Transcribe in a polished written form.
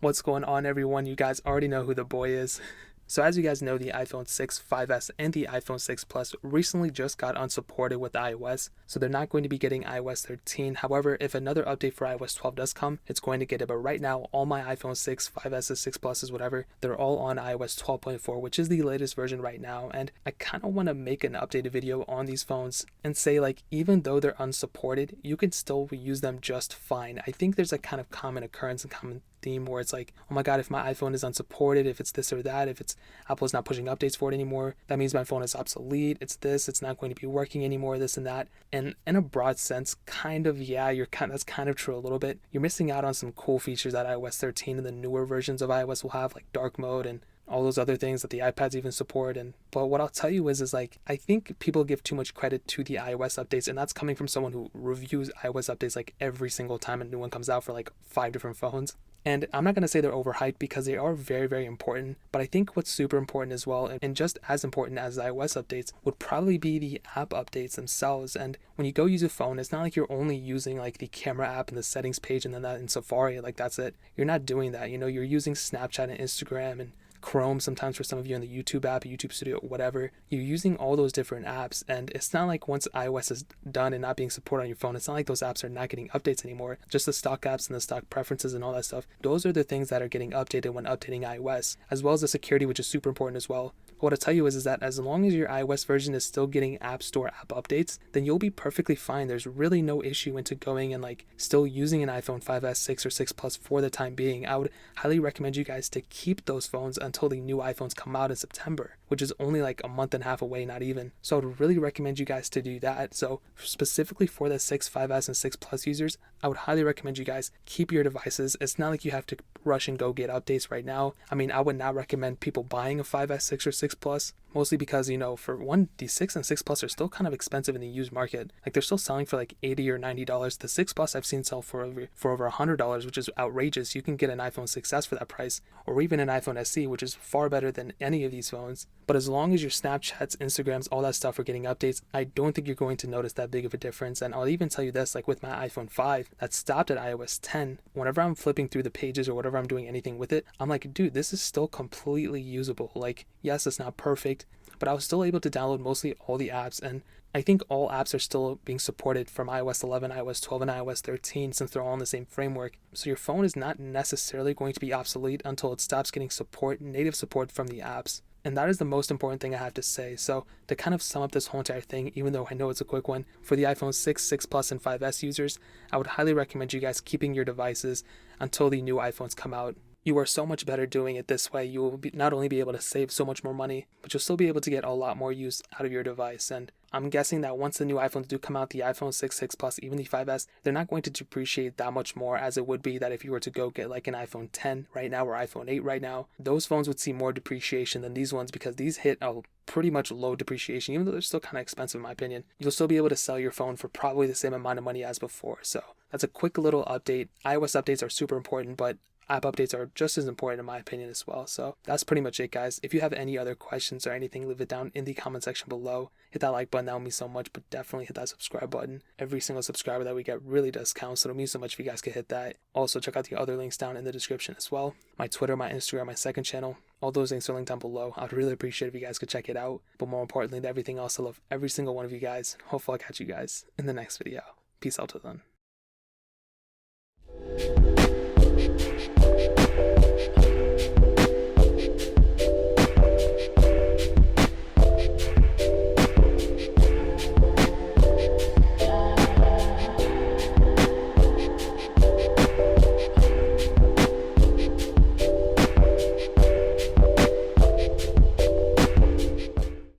What's going on, everyone? You guys already know who the boy is. So as you guys know, the iPhone 6, 5S, and the iPhone 6 Plus recently just got unsupported with iOS, so they're not going to be getting iOS 13. However, if another update for iOS 12 does come, it's going to get it. But right now, all my iPhone 6, 5S, 6 Pluses, whatever, they're all on iOS 12.4, which is the latest version right now. And I kind of want to make an updated video on these phones and say, like, even though they're unsupported, you can still use them just fine. I think there's a kind of common occurrence and common theme where it's like, oh my god, if my iPhone is unsupported, if it's this or that, if it's Apple's not pushing updates for it anymore, that means my phone is obsolete, it's not going to be working anymore, this and that. And in a broad sense, kind of, yeah, that's kind of true a little bit. You're missing out on some cool features that iOS 13 and the newer versions of iOS will have, like dark mode and all those other things that the iPads even support. But what I'll tell you is like, I think people give too much credit to the iOS updates, and that's coming from someone who reviews iOS updates like every single time a new one comes out for like 5 different phones. And I'm not going to say they're overhyped because they are very, very important, but I think what's super important as well, and just as important as the iOS updates, would probably be the app updates themselves. And when you go use a phone, it's not like you're only using like the camera app and the settings page and then that in Safari, like that's it. You're not doing that. You're using Snapchat and Instagram and Chrome sometimes for some of you in the YouTube app, YouTube Studio, whatever. You're using all those different apps, and it's not like once iOS is done and not being supported on your phone, it's not like those apps are not getting updates anymore. Just the stock apps and the stock preferences and all that stuff, those are the things that are getting updated when updating iOS, as well as the security, which is super important as well. But what I'll tell you is that as long as your iOS version is still getting App Store app updates, then you'll be perfectly fine. There's really no issue into going and like still using an iPhone 5S, 6, or 6 Plus for the time being. I would highly recommend you guys to keep those phones until the new iPhones come out in September, which is only like a month and a half away, not even. So I would really recommend you guys to do that. So specifically for the 6, 5S, and 6 Plus users, I would highly recommend you guys keep your devices. It's not like you have to rush and go get updates right now. I mean, I would not recommend people buying a 5S, 6, or 6 Plus, mostly because, for one, the 6 and 6 Plus are still kind of expensive in the used market. Like, they're still selling for like $80 or $90. The 6 Plus I've seen sell for over $100, which is outrageous. You can get an iPhone 6S for that price, or even an iPhone SE, which is far better than any of these phones. But as long as your Snapchats, Instagrams, all that stuff are getting updates, I don't think you're going to notice that big of a difference. And I'll even tell you this, like with my iPhone 5 that stopped at iOS 10, whenever I'm flipping through the pages or whatever I'm doing anything with it, I'm like, dude, this is still completely usable. Like, yes, it's not perfect, but I was still able to download mostly all the apps, and I think all apps are still being supported from iOS 11, iOS 12, and iOS 13 since they're all in the same framework. So your phone is not necessarily going to be obsolete until it stops getting native support from the apps. And that is the most important thing I have to say. So to kind of sum up this whole entire thing, even though I know it's a quick one, for the iPhone 6, 6 Plus, and 5S users, I would highly recommend you guys keeping your devices until the new iPhones come out. You are so much better doing it this way. You will not only be able to save so much more money, but you'll still be able to get a lot more use out of your device. And I'm guessing that once the new iPhones do come out, the iPhone 6, 6 Plus, even the 5S, they're not going to depreciate that much more as it would be that if you were to go get like an iPhone 10 right now or iPhone 8 right now. Those phones would see more depreciation than these ones because these hit a pretty much low depreciation, even though they're still kind of expensive in my opinion. You'll still be able to sell your phone for probably the same amount of money as before. So that's a quick little update. iOS updates are super important, but app updates are just as important in my opinion as well. So that's pretty much it, guys. If you have any other questions or anything, leave it down in the comment section below. Hit that like button, that would mean so much, but definitely hit that subscribe button. Every single subscriber that we get really does count, so it'll mean so much if you guys could hit that. Also, check out the other links down in the description as well. My Twitter, my Instagram, my second channel, all those links are linked down below. I'd really appreciate if you guys could check it out. But more importantly than everything else, I love every single one of you guys. Hopefully I'll catch you guys in the next video. Peace out till then.